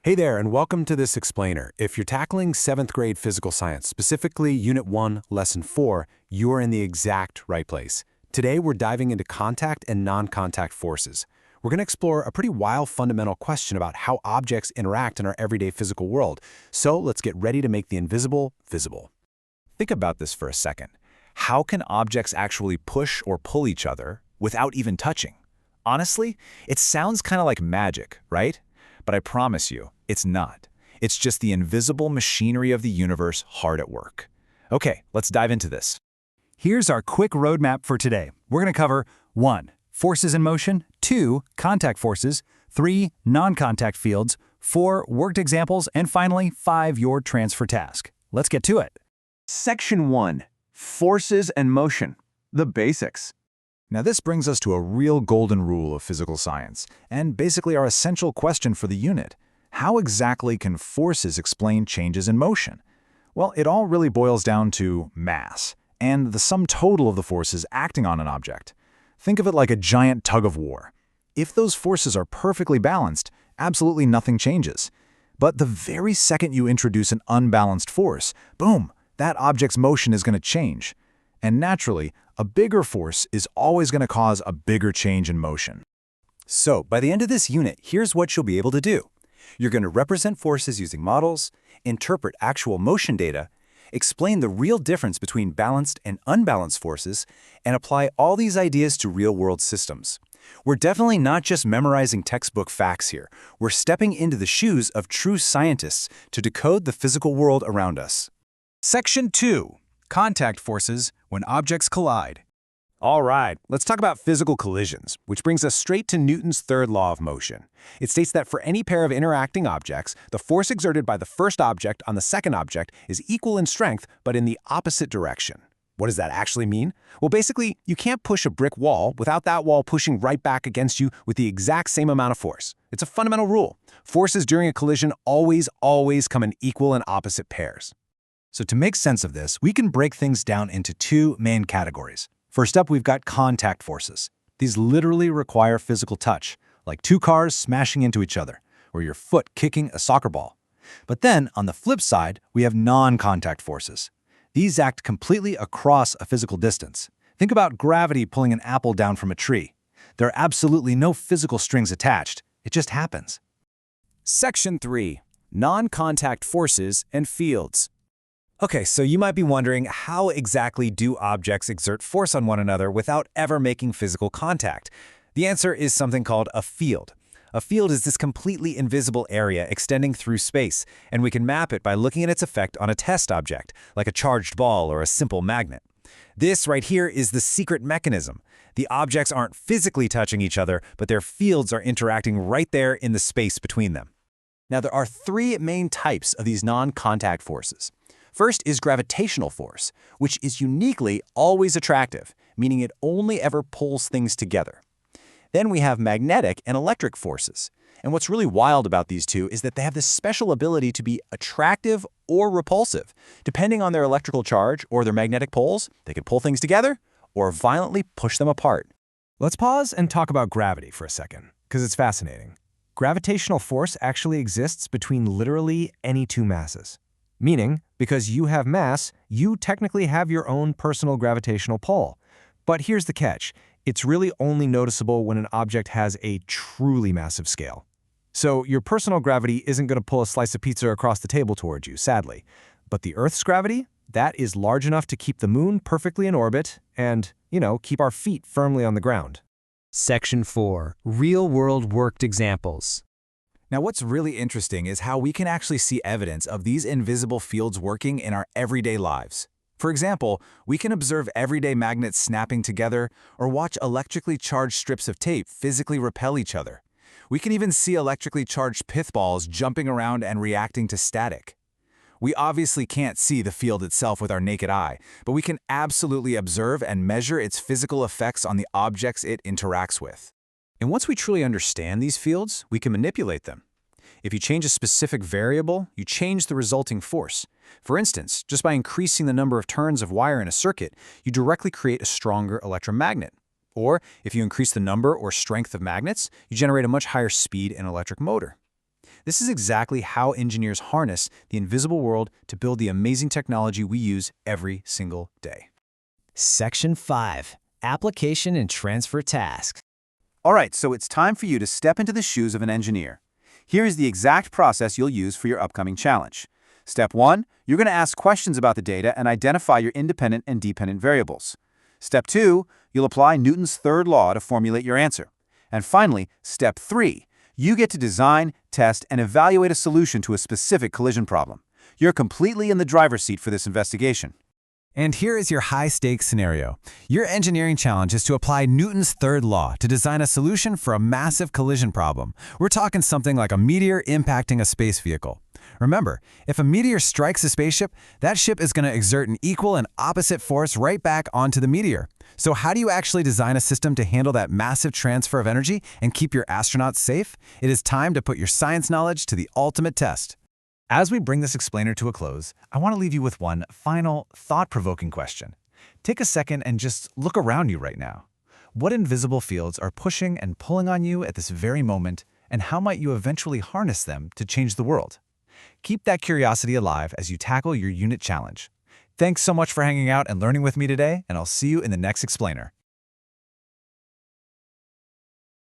Hey there, and welcome to this explainer. If you're tackling 7th grade physical science, specifically Unit 1, Lesson 4, you're in the exact right place. Today, we're diving into contact and non-contact forces. We're going to explore a pretty wild fundamental question about how objects interact in our everyday physical world. So let's get ready to make the invisible visible. Think about this for a second. How can objects actually push or pull each other without even touching? Honestly, it sounds kind of like magic, right? But I promise you, it's not. It's just the invisible machinery of the universe hard at work. Okay, let's dive into this. Here's our quick roadmap for today. We're going to cover 1. Forces in motion, 2. Contact forces, 3. Non-contact fields, 4. Worked examples, and finally, 5. Your transfer task. Let's get to it. Section 1. Forces and motion. The basics. Now this brings us to a real golden rule of physical science, and basically our essential question for the unit. How exactly can forces explain changes in motion? Well, it all really boils down to mass, and the sum total of the forces acting on an object. Think of it like a giant tug-of-war. If those forces are perfectly balanced, absolutely nothing changes. But the very second you introduce an unbalanced force, boom, that object's motion is going to change. And naturally, a bigger force is always going to cause a bigger change in motion. So, by the end of this unit, here's what you'll be able to do. You're going to represent forces using models, interpret actual motion data, explain the real difference between balanced and unbalanced forces, and apply all these ideas to real-world systems. We're definitely not just memorizing textbook facts here. We're stepping into the shoes of true scientists to decode the physical world around us. Section 2. Contact forces when objects collide. All right, let's talk about physical collisions, which brings us straight to Newton's third law of motion. It states that for any pair of interacting objects, the force exerted by the first object on the second object is equal in strength, but in the opposite direction. What does that actually mean? Well, basically, you can't push a brick wall without that wall pushing right back against you with the exact same amount of force. It's a fundamental rule. Forces during a collision always come in equal and opposite pairs. So to make sense of this, we can break things down into 2 main categories. First up, we've got contact forces. These literally require physical touch, like 2 cars smashing into each other, or your foot kicking a soccer ball. But then, on the flip side, we have non-contact forces. These act completely across a physical distance. Think about gravity pulling an apple down from a tree. There are absolutely no physical strings attached. It just happens. Section 3. Non-contact forces and fields. Okay, so you might be wondering, how exactly do objects exert force on one another without ever making physical contact? The answer is something called a field. A field is this completely invisible area extending through space, and we can map it by looking at its effect on a test object, like a charged ball or a simple magnet. This right here is the secret mechanism. The objects aren't physically touching each other, but their fields are interacting right there in the space between them. Now, there are 3 main types of these non-contact forces. First is gravitational force, which is uniquely always attractive, meaning it only ever pulls things together. Then we have magnetic and electric forces. And what's really wild about these 2 is that they have this special ability to be attractive or repulsive. Depending on their electrical charge or their magnetic poles, they can pull things together or violently push them apart. Let's pause and talk about gravity for a second, because it's fascinating. Gravitational force actually exists between literally any 2 masses. Meaning, because you have mass, you technically have your own personal gravitational pull. But here's the catch. It's really only noticeable when an object has a truly massive scale. So your personal gravity isn't going to pull a slice of pizza across the table towards you, sadly. But the Earth's gravity, that is large enough to keep the moon perfectly in orbit and, keep our feet firmly on the ground. Section 4. Real-world worked examples. Now what's really interesting is how we can actually see evidence of these invisible fields working in our everyday lives. For example, we can observe everyday magnets snapping together or watch electrically charged strips of tape physically repel each other. We can even see electrically charged pith balls jumping around and reacting to static. We obviously can't see the field itself with our naked eye, but we can absolutely observe and measure its physical effects on the objects it interacts with. And once we truly understand these fields, we can manipulate them. If you change a specific variable, you change the resulting force. For instance, just by increasing the number of turns of wire in a circuit, you directly create a stronger electromagnet. Or if you increase the number or strength of magnets, you generate a much higher speed in an electric motor. This is exactly how engineers harness the invisible world to build the amazing technology we use every single day. Section 5. Application and Transfer Tasks. All right, so it's time for you to step into the shoes of an engineer. Here is the exact process you'll use for your upcoming challenge. Step 1, you're going to ask questions about the data and identify your independent and dependent variables. Step 2, you'll apply Newton's third law to formulate your answer. And finally, Step 3, you get to design, test, and evaluate a solution to a specific collision problem. You're completely in the driver's seat for this investigation. And here is your high-stakes scenario. Your engineering challenge is to apply Newton's third law to design a solution for a massive collision problem. We're talking something like a meteor impacting a space vehicle. Remember, if a meteor strikes a spaceship, that ship is going to exert an equal and opposite force right back onto the meteor. So how do you actually design a system to handle that massive transfer of energy and keep your astronauts safe? It is time to put your science knowledge to the ultimate test. As we bring this explainer to a close, I want to leave you with one final, thought-provoking question. Take a second and just look around you right now. What invisible fields are pushing and pulling on you at this very moment, and how might you eventually harness them to change the world? Keep that curiosity alive as you tackle your unit challenge. Thanks so much for hanging out and learning with me today, and I'll see you in the next explainer.